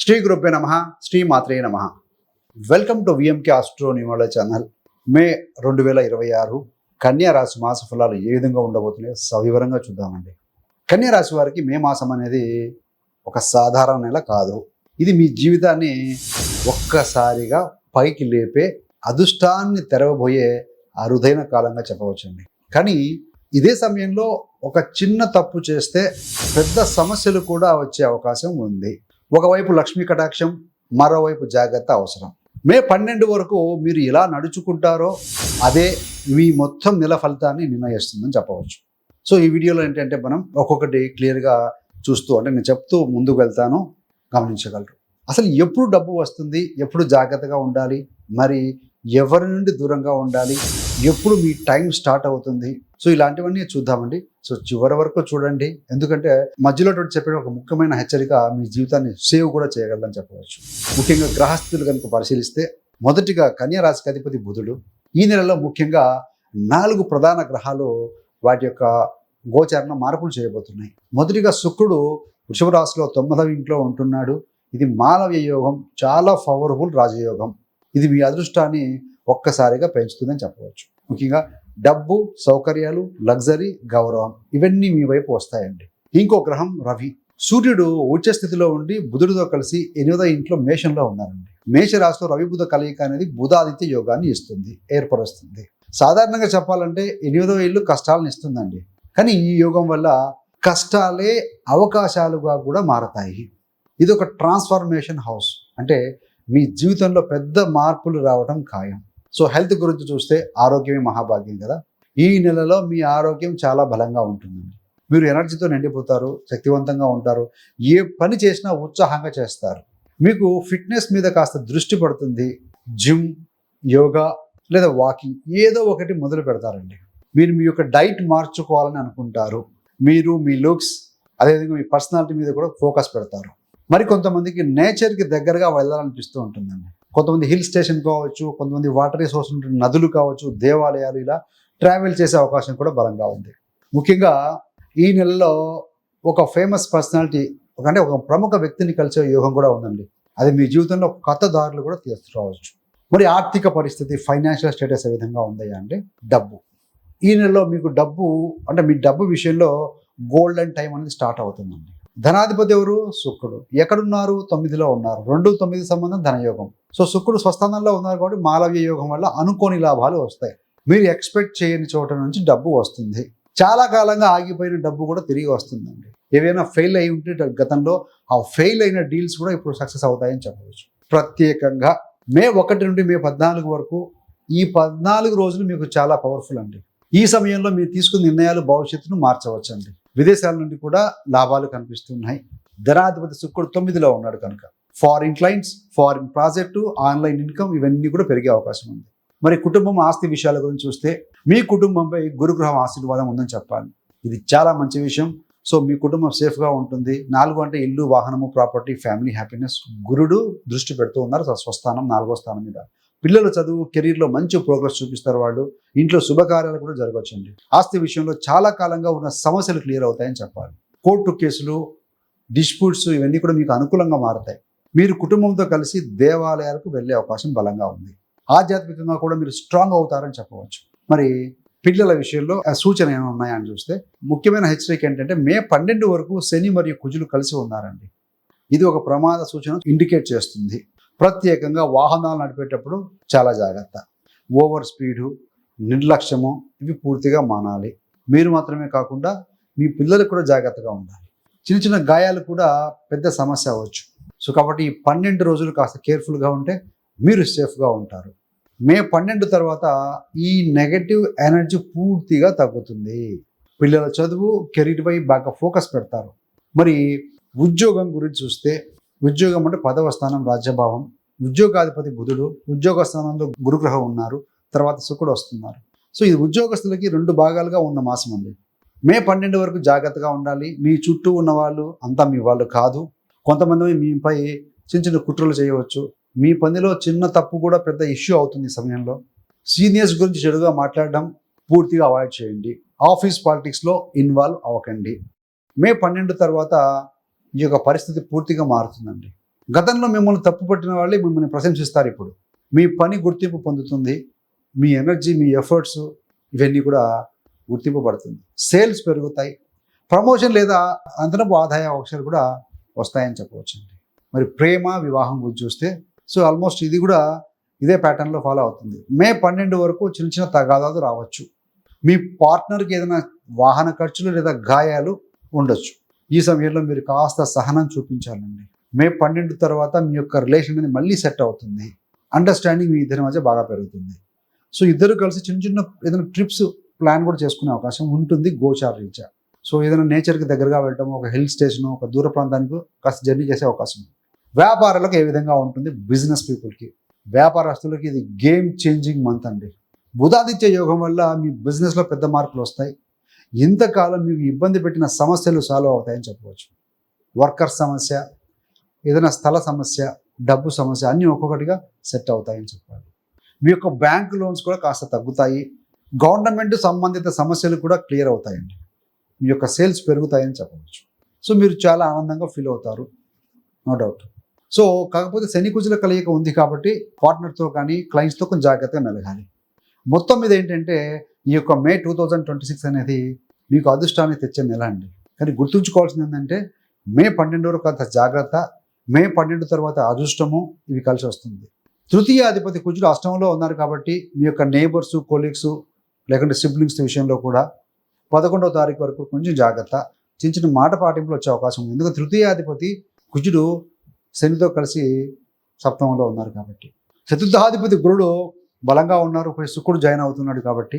శ్రీ గురుభ్యో నమః, శ్రీ మాత్రే నమః. Welcome to VMK astro numerology channel. May 2026 కన్యా రాశి మాస ఫలాలు ఏ విధంగా ఉండబోతున్నాయో సవివరంగా చూద్దామండి. కన్యా రాశి వారికి మే మాసం అనేది ఒక సాధారణ నెల కాదు. ఇది మీ జీవితాన్ని ఒక్కసారిగా పైకి లేపే అదృష్టాన్ని తెరవబోయే అరుదైన కాలంగా చెప్పవచ్చండి. కానీ ఇదే సమయంలో ఒక చిన్న తప్పు చేస్తే పెద్ద సమస్యలు కూడా వచ్చే అవకాశం ఉంది. ఒకవైపు లక్ష్మీ కటాక్షం, మరోవైపు జాగ్రత్త అవసరం. మే 12 వరకు మీరు ఎలా నడుచుకుంటారో అదే మీ మొత్తం నెల ఫలితాన్ని నిర్ణయిస్తుందని చెప్పవచ్చు. సో ఈ వీడియోలో ఏంటంటే మనం ఒక్కొక్కటి క్లియర్గా చూస్తూ అంటే నేను చెప్తూ ముందుకు వెళ్తాను, గమనించగలరు. అసలు ఎప్పుడు డబ్బు వస్తుంది, ఎప్పుడు జాగ్రత్తగా ఉండాలి, మరి ఎవరి నుండి దూరంగా ఉండాలి, ఎప్పుడు మీ టైం స్టార్ట్ అవుతుంది, సో ఇలాంటివన్నీ చూద్దామండి. సో చివరి వరకు చూడండి, ఎందుకంటే మధ్యలో చెప్పే ఒక ముఖ్యమైన హెచ్చరిక మీ జీవితాన్ని సేవ్ కూడా చేయగలదని చెప్పవచ్చు. ముఖ్యంగా గ్రహస్థితులు కనుక పరిశీలిస్తే మొదటిగా కన్యా రాశికి అధిపతి బుధుడు. ఈ నెలలో ముఖ్యంగా 4 ప్రధాన గ్రహాలు వాటి యొక్క గోచరణ మార్పులు చేయబోతున్నాయి. మొదటిగా శుక్రుడు వృషభ రాశిలో 9వ ఇంట్లో ఉంటున్నాడు. ఇది మాలవ్య యోగం, చాలా పవర్ఫుల్ రాజయోగం. ఇది మీ అదృష్టాన్ని ఒక్కసారిగా పెంచుతుందని చెప్పవచ్చు. ముఖ్యంగా డబ్బు, సౌకర్యాలు, లగ్జరీ, గౌరవం ఇవన్నీ మీ వైపు వస్తాయండి. ఇంకో గ్రహం రవి. సూర్యుడు ఉచ్చ స్థితిలో ఉండి బుధుడితో కలిసి 8వ ఇంట్లో మేషంలో ఉన్నారండి. మేష రాశిలో రవి బుధ కలయిక అనేది బుధాదిత్య యోగాన్ని ఇస్తుంది, ఏర్పరుస్తుంది. సాధారణంగా చెప్పాలంటే 8వ ఇల్లు కష్టాలను ఇస్తుందండి. కానీ ఈ యోగం వల్ల కష్టాలే అవకాశాలుగా కూడా మారతాయి. ఇది ఒక ట్రాన్స్ఫర్మేషన్ హౌస్, అంటే మీ జీవితంలో పెద్ద మార్పులు రావడం ఖాయం. సో హెల్త్ గురించి చూస్తే ఆరోగ్యమే మహాభాగ్యం కదా. ఈ నెలలో మీ ఆరోగ్యం చాలా బలంగా ఉంటుందండి. మీరు ఎనర్జీతో నిండిపోతారు, శక్తివంతంగా ఉంటారు, ఏ పని చేసినా ఉత్సాహంగా చేస్తారు. మీకు ఫిట్నెస్ మీద కాస్త దృష్టి పడుతుంది. జిమ్, యోగా లేదా వాకింగ్ ఏదో ఒకటి మొదలు పెడతారండి. మీరు మీ యొక్క డైట్ మార్చుకోవాలని అనుకుంటారు. మీరు మీ లుక్స్, అదేవిధంగా మీ పర్సనాలిటీ మీద కూడా ఫోకస్ పెడతారు. మరి కొంతమందికి నేచర్కి దగ్గరగా వెళ్ళాలనిపిస్తూ ఉంటుందండి. కొంతమంది హిల్ స్టేషన్ కావచ్చు, కొంతమంది వాటర్ రిసోర్స్ ఉంటున్న నదులు కావచ్చు, దేవాలయాలు, ఇలా ట్రావెల్ చేసే అవకాశం కూడా బలంగా ఉంది. ముఖ్యంగా ఈ నెలలో ఒక ఫేమస్ పర్సనాలిటీ, అంటే ఒక ప్రముఖ వ్యక్తిని కలిసే యోగం కూడా ఉందండి. అది మీ జీవితంలో కొత్త దారులు కూడా తీసుకురావచ్చు. మరి ఆర్థిక పరిస్థితి, ఫైనాన్షియల్ స్టేటస్ ఏ విధంగా ఉందయ్యా అంటే డబ్బు. ఈ నెలలో మీకు డబ్బు, అంటే మీ డబ్బు విషయంలో గోల్డెన్ టైం అనేది స్టార్ట్ అవుతుందండి. ధనాధిపతి ఎవరు? శుక్రుడు. ఎక్కడున్నారు? 9లో ఉన్నారు. 2-9 సంబంధం ధనయోగం. సో శుక్రుడు స్వస్థానంలో ఉన్నారు కాబట్టి మాలవ్య యోగం వల్ల అనుకోని లాభాలు వస్తాయి. మీరు ఎక్స్పెక్ట్ చేయని చోట నుంచి డబ్బు వస్తుంది. చాలా కాలంగా ఆగిపోయిన డబ్బు కూడా తిరిగి వస్తుందండి. ఏవైనా ఫెయిల్ అయి ఉంటే గతంలో ఆ ఫెయిల్ అయిన డీల్స్ కూడా ఇప్పుడు సక్సెస్ అవుతాయని చెప్పవచ్చు. ప్రత్యేకంగా మే 1 నుండి మే 14 వరకు ఈ 14 రోజులు మీకు చాలా పవర్ఫుల్ అండి. ఈ సమయంలో మీరు తీసుకున్న నిర్ణయాలు భవిష్యత్తును మార్చవచ్చండి. విదేశాల నుండి కూడా లాభాలు కనిపిస్తున్నాయి. ధనాధిపతి శుక్రుడు 9లో ఉన్నాడు కనుక foreign clients, foreign project, online income ఇవన్నీ కూడా పెరిగే అవకాశం ఉంది. మరి కుటుంబం, ఆస్తి విషయాల గురించి చూస్తే మీ కుటుంబంపై గురుగ్రహం ఆశీర్వాదం ఉందని చెప్పాలి. ఇది చాలా మంచి విషయం. సో మీ కుటుంబం సేఫ్గా ఉంటుంది. 4 అంటే ఇల్లు, వాహనము, ప్రాపర్టీ, ఫ్యామిలీ, హ్యాపీనెస్. గురుడు దృష్టి పెడుతూ ఉన్నారు స్వస్థానం 4వ స్థానం మీద. పిల్లల చదువు, కెరీర్లో మంచి ప్రోగ్రెస్ చూపిస్తారు వాళ్ళు. ఇంట్లో శుభకార్యాలు కూడా జరగవచ్చండి. ఆస్తి విషయంలో చాలా కాలంగా ఉన్న సమస్యలు క్లియర్ అవుతాయని చెప్పాలి. కోర్టు కేసులు, డిస్ప్యూట్స్ ఇవన్నీ కూడా మీకు అనుకూలంగా మారతాయి. మీరు కుటుంబంతో కలిసి దేవాలయాలకు వెళ్ళే అవకాశం బలంగా ఉంది. ఆధ్యాత్మికంగా కూడా మీరు స్ట్రాంగ్ అవుతారని చెప్పవచ్చు. మరి పిల్లల విషయంలో సూచన ఏమైనా ఉన్నాయని చూస్తే ముఖ్యమైన హెచ్చరిక ఏంటంటే మే 12 వరకు శని మరియు కుజులు కలిసి ఉన్నారండి. ఇది ఒక ప్రమాద సూచన ఇండికేట్ చేస్తుంది. ప్రత్యేకంగా వాహనాలు నడిపేటప్పుడు చాలా జాగ్రత్త. ఓవర్ స్పీడు, నిర్లక్ష్యము ఇవి పూర్తిగా మానాలి. మీరు మాత్రమే కాకుండా మీ పిల్లలకు కూడా జాగ్రత్తగా ఉండాలి. చిన్న చిన్న గాయాలు కూడా పెద్ద సమస్య అవ్వచ్చు. సో కాబట్టి ఈ 12 రోజులు కాస్త కేర్ఫుల్గా ఉంటే మీరు సేఫ్గా ఉంటారు. మే 12 తర్వాత ఈ నెగటివ్ ఎనర్జీ పూర్తిగా తగ్గుతుంది. పిల్లల చదువు, కెరీర్పై బాగా ఫోకస్ పెడతారు. మరి ఉద్యోగం గురించి చూస్తే ఉద్యోగం అంటే 10వ స్థానం రాజ్యభావం. ఉద్యోగాధిపతి బుధుడు, ఉద్యోగ స్థానంలో గురుగ్రహం ఉన్నారు, తర్వాత శుక్రుడు వస్తున్నారు. సో ఇది ఉద్యోగస్తులకి 2 భాగాలుగా ఉన్న మాసం అండి. మే 12 వరకు జాగ్రత్తగా ఉండాలి. మీ చుట్టూ ఉన్న వాళ్ళు అంతా మీ వాళ్ళు కాదు. కొంతమంది మీపై చిన్న చిన్న కుట్రలు చేయవచ్చు. మీ పనిలో చిన్న తప్పు కూడా పెద్ద ఇష్యూ అవుతుంది. ఈ సమయంలో సీనియర్స్ గురించి చెడుగా మాట్లాడడం పూర్తిగా అవాయిడ్ చేయండి. ఆఫీస్ పాలిటిక్స్లో ఇన్వాల్వ్ అవ్వకండి. మే 12 తర్వాత ఈ యొక్క పరిస్థితి పూర్తిగా మారుతుందండి. గతంలో మిమ్మల్ని తప్పు పట్టిన వాళ్ళే మిమ్మల్ని ప్రశంసిస్తారు. ఇప్పుడు మీ పని గుర్తింపు పొందుతుంది, మీ ఎనర్జీ, మీ ఎఫర్ట్స్ ఇవన్నీ కూడా గుర్తింపబడుతుంది. సేల్స్ పెరుగుతాయి, ప్రమోషన్ లేదా అదనపు ఆదాయ అవకాశాలు కూడా వస్తాయని చెప్పవచ్చండి. మరి ప్రేమ, వివాహం గురించి చూస్తే సో ఆల్మోస్ట్ ఇది కూడా ఇదే ప్యాటర్న్లో ఫాలో అవుతుంది. మే 12 వరకు చిన్న చిన్న తగాదాలు రావచ్చు. మీ పార్ట్నర్కి ఏదైనా వాహన ఖర్చులు లేదా గాయాలు ఉండొచ్చు. ఈ సమయంలో మీరు కాస్త సహనం చూపించాలండి. మే 12 తర్వాత మీ యొక్క రిలేషన్ అనేది మళ్ళీ సెట్ అవుతుంది. అండర్స్టాండింగ్ మీ ఇద్దరి మధ్య బాగా పెరుగుతుంది. సో ఇద్దరు కలిసి చిన్న చిన్న ఏదైనా ట్రిప్స్ ప్లాన్ కూడా చేసుకునే అవకాశం ఉంటుంది గోచార రీత్యా. సో ఏదైనా నేచర్కి దగ్గరగా వెళ్ళడం, ఒక హిల్ స్టేషన్, ఒక దూర ప్రాంతానికి కాస్త జర్నీ చేసే అవకాశం ఉంది. వ్యాపారాలకు ఏ విధంగా ఉంటుంది? బిజినెస్ పీపుల్కి, వ్యాపారస్తులకి ఇది గేమ్ చేంజింగ్ మంత్ అండి. బుధాదిత్య యోగం వల్ల మీ బిజినెస్లో పెద్ద మార్పులు వస్తాయి. ఇంతకాలం మీకు ఇబ్బంది పెట్టిన సమస్యలు సాల్వ్ అవుతాయని చెప్పవచ్చు. వర్కర్ సమస్య, ఏదైనా స్థల సమస్య, డబ్బు సమస్య అన్నీ ఒక్కొక్కటిగా సెట్ అవుతాయని చెప్పాలి. మీ యొక్క బ్యాంక్ లోన్స్ కూడా కాస్త తగ్గుతాయి. గవర్నమెంట్ సంబంధిత సమస్యలు కూడా క్లియర్ అవుతాయండి. మీ యొక్క సేల్స్ పెరుగుతాయని చెప్పవచ్చు. సో మీరు చాలా ఆనందంగా ఫీల్ అవుతారు, నో డౌట్. సో కాకపోతే శని కుజుల కలయిక ఉంది కాబట్టి పార్ట్నర్తో కానీ క్లయింట్స్తో కొంచెం జాగ్రత్తగా మెలగాలి. మొత్తం మీద ఏంటంటే ఈ యొక్క మే 2026 అనేది మీకు అదృష్టాన్ని తెచ్చే నెల అండి. కానీ గుర్తుంచుకోవాల్సింది ఏంటంటే మే 12 వరకు అంత జాగ్రత్త, మే 12 తర్వాత అదృష్టము ఇవి కలిసి వస్తుంది. తృతీయ అధిపతి కుజుడు అష్టమంలో ఉన్నారు కాబట్టి మీ యొక్క నేబర్స్, కొలీగ్స్ లేకుంటే సిబ్లింగ్స్ విషయంలో కూడా 11వ తారీఖు వరకు కొంచెం జాగ్రత్త, చిన్న చిన్న మాట పాటింపులు వచ్చే అవకాశం ఉంది. ఎందుకంటే తృతీయాధిపతి కుజుడు శనితో కలిసి సప్తమంలో ఉన్నారు కాబట్టి. చతుర్థాధిపతి గురుడు బలంగా ఉన్నారు, శుక్రుడు జాయిన్ అవుతున్నాడు కాబట్టి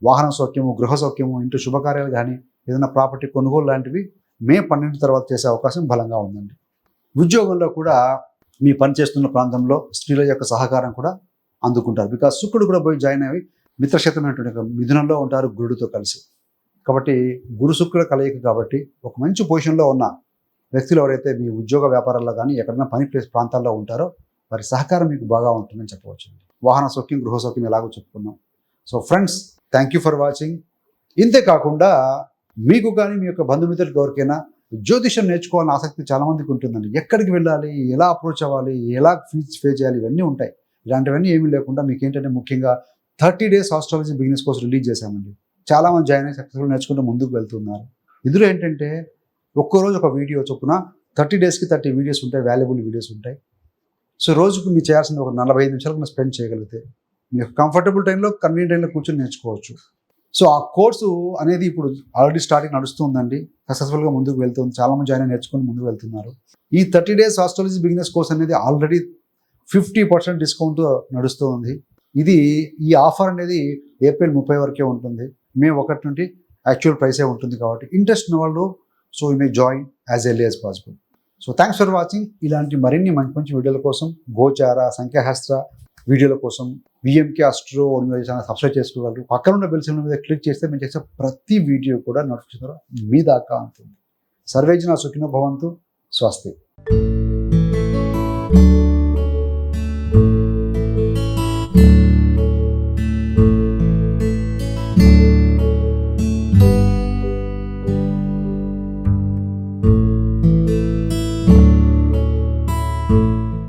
వాహన సౌఖ్యము, గృహ సౌఖ్యము, ఇంటి శుభకార్యాలు కానీ ఏదైనా ప్రాపర్టీ కొనుగోలు లాంటివి మే 12 తర్వాత చేసే అవకాశం బలంగా ఉందండి. ఉద్యోగంలో కూడా మీ పనిచేస్తున్న ప్రాంతంలో స్త్రీల యొక్క సహకారం కూడా అందుకుంటారు. బికాజ్ శుక్రుడు కూడా పోయి జాయిన్ అయ్యి మిత్రక్షేత్రమైనటువంటి మిథునంలో ఉంటారు గురుడితో కలిసి. కాబట్టి గురు శుక్రుల కలయిక కాబట్టి ఒక మంచి పొజిషన్లో ఉన్న వ్యక్తులు ఎవరైతే మీ ఉద్యోగ వ్యాపారాల్లో కానీ ఎక్కడైనా పని ప్లేస్ ప్రాంతాల్లో ఉంటారో వారి సహకారం మీకు బాగా ఉంటుందని చెప్పవచ్చు. వాహన సౌఖ్యం, గృహ సౌఖ్యం ఎలాగో చెప్పుకున్నాం. So friends, thank you for watching. ఇంతే కాకుండా మీకు కానీ మీ యొక్క బంధుమిత్రులకు ఎవరికైనా జ్యోతిషం నేర్చుకోవాలని ఆసక్తి చాలామందికి ఉంటుందండి. ఎక్కడికి వెళ్ళాలి, ఎలా అప్రోచ్ అవ్వాలి, ఎలా ఫీజ్ పే చేయాలి, ఇవన్నీ ఉంటాయి. ఇలాంటివన్నీ ఏమీ లేకుండా మీకు ఏంటంటే ముఖ్యంగా 30 days astrology beginners course release చేశామండి. చాలామంది జాయిన్ అయ్యి సక్సెస్ఫుల్ నేర్చుకుంటూ ముందుకు వెళ్తున్నారు. ఇందులో ఏంటంటే ఒక్కరోజు ఒక వీడియో చొప్పున 30 daysకి 30 వీడియోస్ ఉంటాయి, వాల్యుబుల్ వీడియోస్ ఉంటాయి. సో రోజుకు మీరు చేయాల్సింది ఒక 45 నిమిషాలకు స్పెండ్ చేయగలిగితే మీకు కంఫర్టబుల్ టైంలో, కన్వీనియంట్ టైంలో కూర్చొని నేర్చుకోవచ్చు. సో ఆ కోర్సు అనేది ఇప్పుడు ఆల్రెడీ స్టార్టింగ్ నడుస్తుందండి, సక్సెస్ఫుల్గా ముందుకు వెళ్తుంది. చాలామంది జాయిన్ నేర్చుకుని ముందుకు వెళ్తున్నారు. ఈ 30 days ఆస్ట్రాలజీ బిగినర్స్ కోర్స్ అనేది ఆల్రెడీ 50% డిస్కౌంట్ నడుస్తుంది. ఈ ఆఫర్ అనేది ఏప్రిల్ 30 వరకే ఉంటుంది. మే 1 నుండి యాక్చువల్ ప్రైసే ఉంటుంది కాబట్టి ఇంట్రెస్ట్ ఉన్న వాళ్ళు so you may join as early as possible. So thanks for watching. ఇలాంటి మరిన్ని మంచి మంచి వీడియోల కోసం, గోచార, సంఖ్యాశాస్త్ర వీడియోల కోసం విఎంకే ఆస్ట్రో ఛానల్ సబ్స్క్రైబ్ చేసుకోగలరు. పక్కన ఉన్న బెల్ సింబల్ మీద క్లిక్ చేస్తే మేము చేసే ప్రతి వీడియో కూడా నోటిఫికేషన్ మీ దాకా ఉంటుంది. సర్వేజన సుఖినో భవంతు. స్వస్తి.